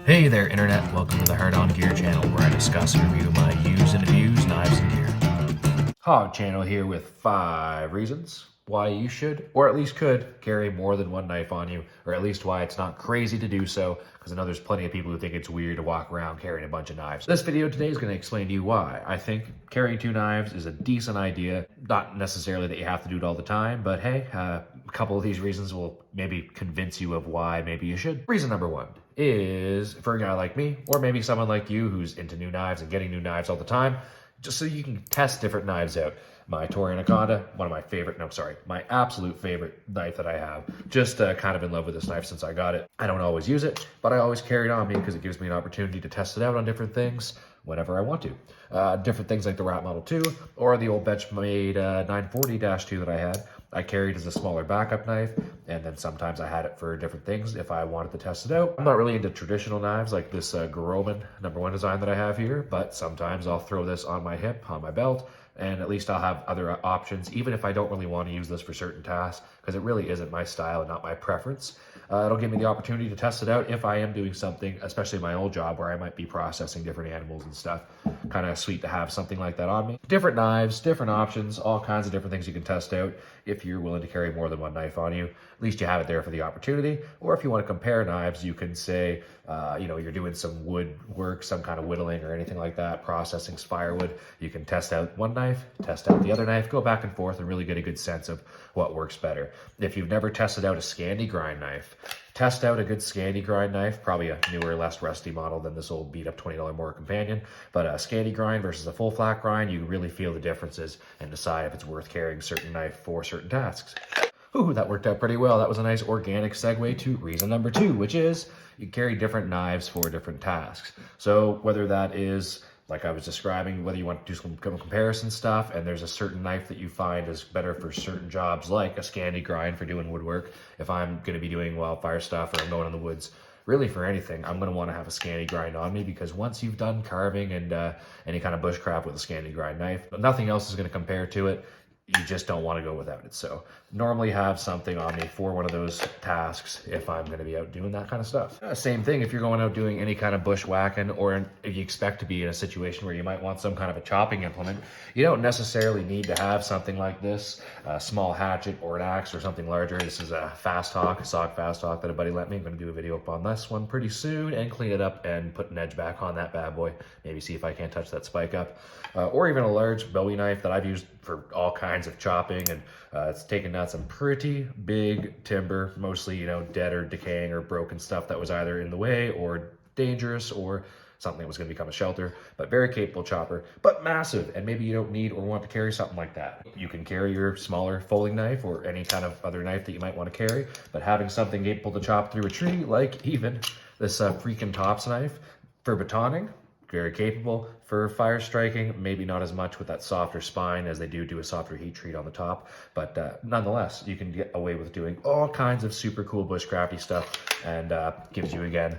Hey there, Internet. Welcome to the Hard On Gear channel, where I discuss and review my used and abused knives and gear. Hog channel here with 5 reasons why you should, or at least could, carry more than one knife on you, or at least why it's not crazy to do so, because I know there's plenty of people who think it's weird to walk around carrying a bunch of knives. This video today is going to explain to you why I think carrying 2 knives is a decent idea. Not necessarily that you have to do it all the time, but hey, a couple of these reasons will maybe convince you of why maybe you should. Reason number 1 is for a guy like me, or maybe someone like you who's into new knives and getting new knives all the time, just so you can test different knives out. My Toray Anaconda, my absolute favorite knife that I have. Just kind of in love with this knife since I got it. I don't always use it, but I always carry it on me because it gives me an opportunity to test it out on different things whenever I want to. Different things like the Rat Model 2 or the old Benchmade 940-2 that I had. I carried as a smaller backup knife, and then sometimes I had it for different things if I wanted to test it out. I'm not really into traditional knives like this Grohmann #1 design that I have here, but sometimes I'll throw this on my hip, on my belt, and at least I'll have other options, even if I don't really want to use this for certain tasks, because it really isn't my style and not my preference. It'll give me the opportunity to test it out if I am doing something, especially my old job where I might be processing different animals and stuff. Kind of sweet to have something like that on me. Different knives, different options, all kinds of different things you can test out if you're willing to carry more than one knife on you. At least you have it there for the opportunity. Or if you want to compare knives, you can say, you're doing some wood work, some kind of whittling or anything like that, processing firewood. You can test out one knife, test out the other knife, go back and forth and really get a good sense of what works better. If you've never tested out a Scandi grind knife, test out a good Scandi grind knife, probably a newer, less rusty model than this old beat up $20 more companion. But a Scandi grind versus a full flat grind, you really feel the differences and decide if it's worth carrying a certain knife for certain tasks. Ooh, that worked out pretty well. That was a nice organic segue to reason number 2, which is you carry different knives for different tasks. So whether that is, like I was describing, whether you want to do some comparison stuff and there's a certain knife that you find is better for certain jobs, like a Scandi grind for doing woodwork. If I'm going to be doing wildfire stuff or I'm going in the woods, really for anything, I'm going to want to have a Scandi grind on me, because once you've done carving and any kind of bushcraft with a Scandi grind knife, nothing else is going to compare to it. You just don't want to go without it. So normally have something on me for one of those tasks if I'm going to be out doing that kind of stuff. Same thing if you're going out doing any kind of bushwhacking, or if you expect to be in a situation where you might want some kind of a chopping implement. You don't necessarily need to have something like this, a small hatchet or an axe or something larger. This is a Fast Hawk, a SOG Fast Hawk that a buddy lent me. I'm going to do a video up on this one pretty soon and clean it up and put an edge back on that bad boy. Maybe see if I can't touch that spike up. Or even a large Bowie knife that I've used for all kinds of chopping, and it's taken out some pretty big timber, mostly dead or decaying or broken stuff that was either in the way or dangerous or something that was going to become a shelter. But very capable chopper, but massive, and maybe you don't need or want to carry something like that. You can carry your smaller folding knife or any kind of other knife that you might want to carry, but having something capable to chop through a tree, like even this freaking Tops knife for batoning, very capable. For fire striking, maybe not as much with that softer spine, as they do a softer heat treat on the top, but nonetheless, you can get away with doing all kinds of super cool bushcrafty stuff, and gives you, again,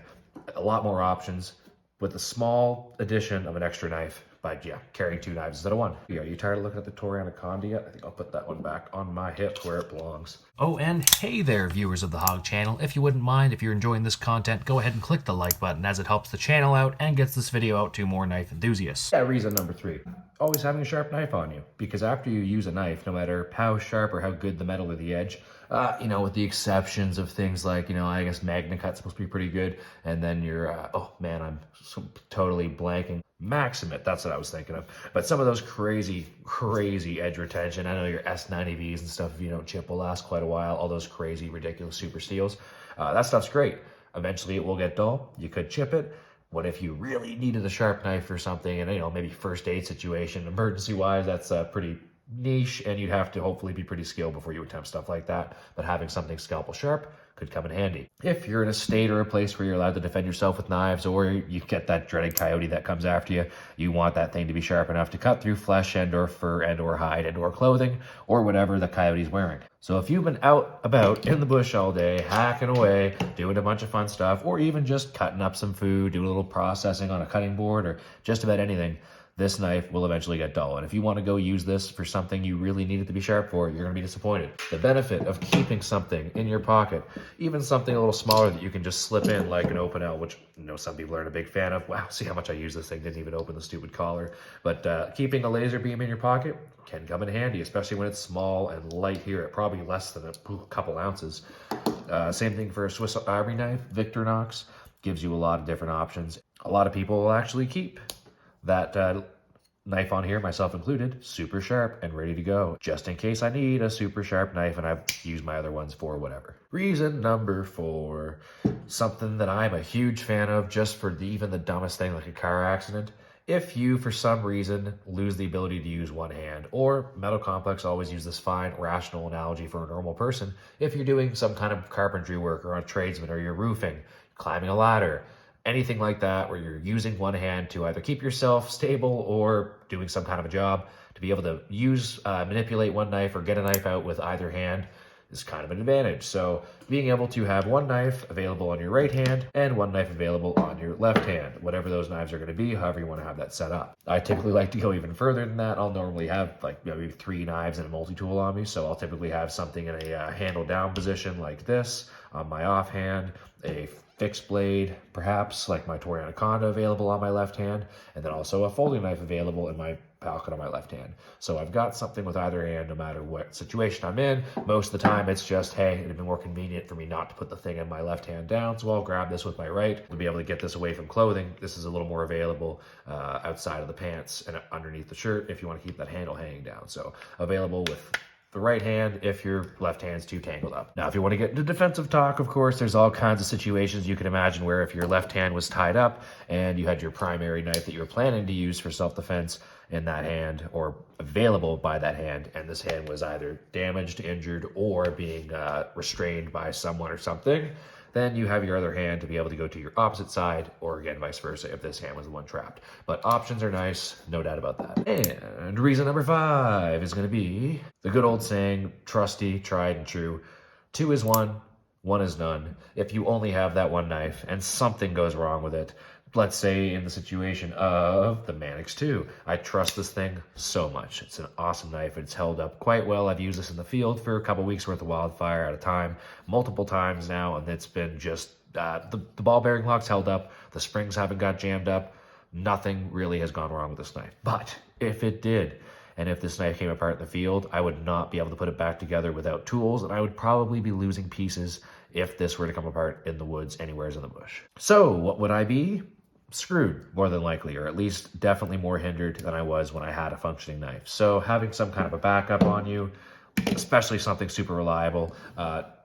a lot more options with a small addition of an extra knife. But yeah, carrying 2 knives instead of 1. Are you tired of looking at the Toray Anaconda yet? I think I'll put that one back on my hip where it belongs. Oh, and hey there, viewers of the Hog channel. If you wouldn't mind, if you're enjoying this content, go ahead and click the like button, as it helps the channel out and gets this video out to more knife enthusiasts. Yeah, reason number 3. Always having a sharp knife on you. Because after you use a knife, no matter how sharp or how good the metal or the edge, with the exceptions of things like, I guess MagnaCut's supposed to be pretty good. And then your, oh man, I'm totally blanking. Maximate, that's what I was thinking of. But some of those crazy edge retention, I know your S90Vs and stuff, if you don't chip, will last quite a while. All those crazy, ridiculous super steels. That stuff's great. Eventually it will get dull. You could chip it. What if you really needed a sharp knife for something, and maybe first aid situation, emergency wise, that's pretty niche, and you'd have to hopefully be pretty skilled before you attempt stuff like that. But having something scalpel sharp could come in handy. If you're in a state or a place where you're allowed to defend yourself with knives, or you get that dreaded coyote that comes after you, you want that thing to be sharp enough to cut through flesh and or fur and or hide and or clothing or whatever the coyote's wearing. So if you've been out about in the bush all day, hacking away, doing a bunch of fun stuff, or even just cutting up some food, doing a little processing on a cutting board, or just about anything, this knife will eventually get dull. And if you want to go use this for something you really need it to be sharp for, you're going to be disappointed. The benefit of keeping something in your pocket, even something a little smaller that you can just slip in like an Opinel, which some people aren't a big fan of. Wow, see how much I use this thing, didn't even open the stupid collar. But keeping a laser beam in your pocket can come in handy, especially when it's small and light here at probably less than a couple ounces. Same thing for a Swiss Army knife. Victorinox gives you a lot of different options. A lot of people will actually keep that knife on here, myself included, super sharp and ready to go, just in case I need a super sharp knife and I've used my other ones for whatever. Reason number 4, something that I'm a huge fan of just for even the dumbest thing like a car accident. If you, for some reason, lose the ability to use one hand, or Metal Complex always use this fine, rational analogy for a normal person, if you're doing some kind of carpentry work or a tradesman or you're roofing, climbing a ladder, anything like that where you're using one hand to either keep yourself stable or doing some kind of a job, to be able to manipulate one knife or get a knife out with either hand is kind of an advantage. So being able to have one knife available on your right hand and one knife available on your left hand, whatever those knives are going to be, however you want to have that set up. I typically like to go even further than that. I'll normally have like maybe 3 knives and a multi-tool on me. So I'll typically have something in a handle down position like this on my offhand, a fixed blade, perhaps like my Toray Anaconda available on my left hand, and then also a folding knife available in my pocket on my left hand. So I've got something with either hand no matter what situation I'm in. Most of the time it's just, hey, it'd be more convenient for me not to put the thing in my left hand down, so I'll grab this with my right to be able to get this away from clothing. This is a little more available outside of the pants and underneath the shirt if you want to keep that handle hanging down. So available with the right hand if your left hand's too tangled up. Now, if you want to get into defensive talk, of course, there's all kinds of situations you can imagine where if your left hand was tied up and you had your primary knife that you were planning to use for self-defense in that hand or available by that hand, and this hand was either damaged, injured, or being restrained by someone or something, then you have your other hand to be able to go to your opposite side, or again, vice versa, if this hand was the one trapped. But options are nice, no doubt about that. And reason number 5 is going to be the good old saying, trusty, tried and true, 2 is 1, 1 is none. If you only have that one knife and something goes wrong with it, let's say in the situation of the Manix 2, I trust this thing so much. It's an awesome knife. It's held up quite well. I've used this in the field for a couple weeks worth of wildfire at a time, multiple times now, and it's been just, the ball bearing lock's held up, the springs haven't got jammed up, nothing really has gone wrong with this knife. But if it did, and if this knife came apart in the field, I would not be able to put it back together without tools, and I would probably be losing pieces if this were to come apart in the woods, anywheres in the bush. So what would I be? Screwed, more than likely, or at least definitely more hindered than I was when I had a functioning knife. So having some kind of a backup on you, especially something super reliable,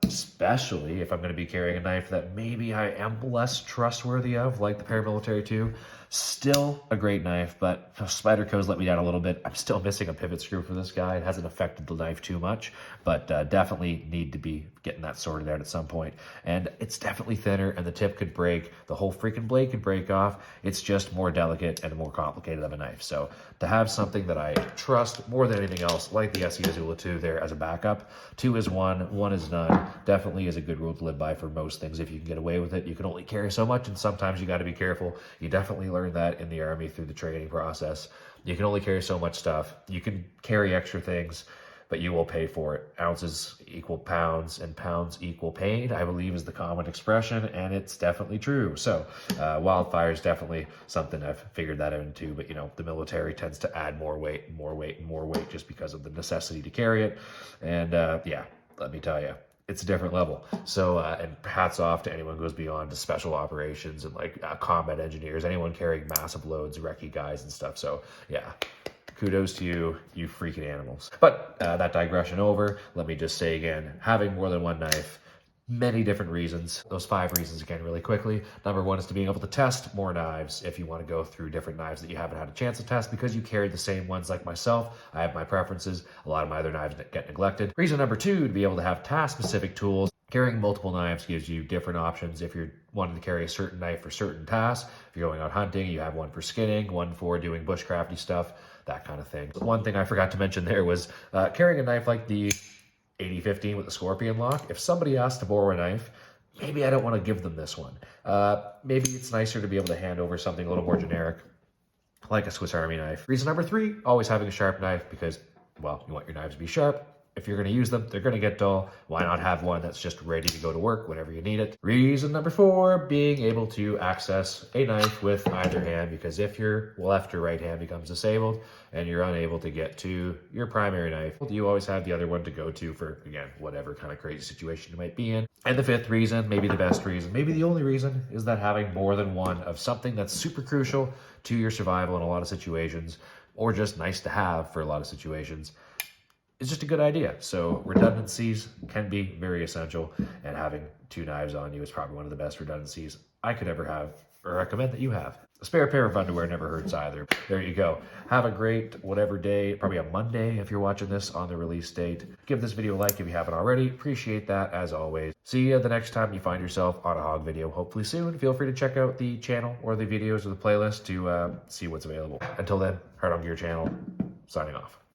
especially if I'm going to be carrying a knife that maybe I am less trustworthy of, like the Paramilitary 2, still a great knife, but Spyderco's let me down a little bit. I'm still missing a pivot screw for this guy. It hasn't affected the knife too much, but definitely need to be getting that sorted out at some point. And it's definitely thinner, and the tip could break. The whole freaking blade could break off. It's just more delicate and more complicated of a knife. So to have something that I trust more than anything else, like the SE Azula 2 there as a backup, 2 is 1, 1 is none, definitely is a good rule to live by for most things. If you can get away with it, you can only carry so much, and sometimes you got to be careful. You definitely learn that in the Army through the training process. You can only carry so much stuff. You can carry extra things, but you will pay for it. Ounces equal pounds, and pounds equal pain, I believe is the common expression, and it's definitely true. So wildfire is definitely something I've figured that out into, but the military tends to add more weight and more weight and more weight just because of the necessity to carry it. And yeah, let me tell you, it's a different level. So, and hats off to anyone who goes beyond to special operations and like combat engineers, anyone carrying massive loads, recce guys and stuff. So yeah, kudos to you, you freaking animals. But that digression over, let me just say again, having more than one knife, many different reasons. Those 5 reasons again really quickly. Number 1 is to being able to test more knives if you want to go through different knives that you haven't had a chance to test because you carried the same ones like myself. I have my preferences. A lot of my other knives get neglected. Reason number 2, to be able to have task-specific tools. Carrying multiple knives gives you different options. If you're wanting to carry a certain knife for certain tasks, if you're going out hunting, you have one for skinning, one for doing bushcrafty stuff, that kind of thing. One thing I forgot to mention there was carrying a knife like the 8015 with the Scorpion lock. If somebody asks to borrow a knife, maybe I don't want to give them this one. Maybe it's nicer to be able to hand over something a little more generic, like a Swiss Army knife. Reason number 3, always having a sharp knife because, well, you want your knives to be sharp. If you're going to use them, they're going to get dull. Why not have one that's just ready to go to work whenever you need it? Reason number 4, being able to access a knife with either hand, because if your left or right hand becomes disabled and you're unable to get to your primary knife, you always have the other one to go to for, again, whatever kind of crazy situation you might be in. And the 5th reason, maybe the best reason, maybe the only reason, is that having more than one of something that's super crucial to your survival in a lot of situations, or just nice to have for a lot of situations, it's just a good idea. So redundancies can be very essential, and having 2 knives on you is probably one of the best redundancies I could ever have or recommend that you have. A spare pair of underwear never hurts either. There you go. Have a great whatever day, probably a Monday if you're watching this on the release date. Give this video a like if you haven't already. Appreciate that as always. See you the next time you find yourself on a hog video, hopefully soon. Feel free to check out the channel or the videos or the playlist to see what's available. Until then, Hard On Gear channel, signing off.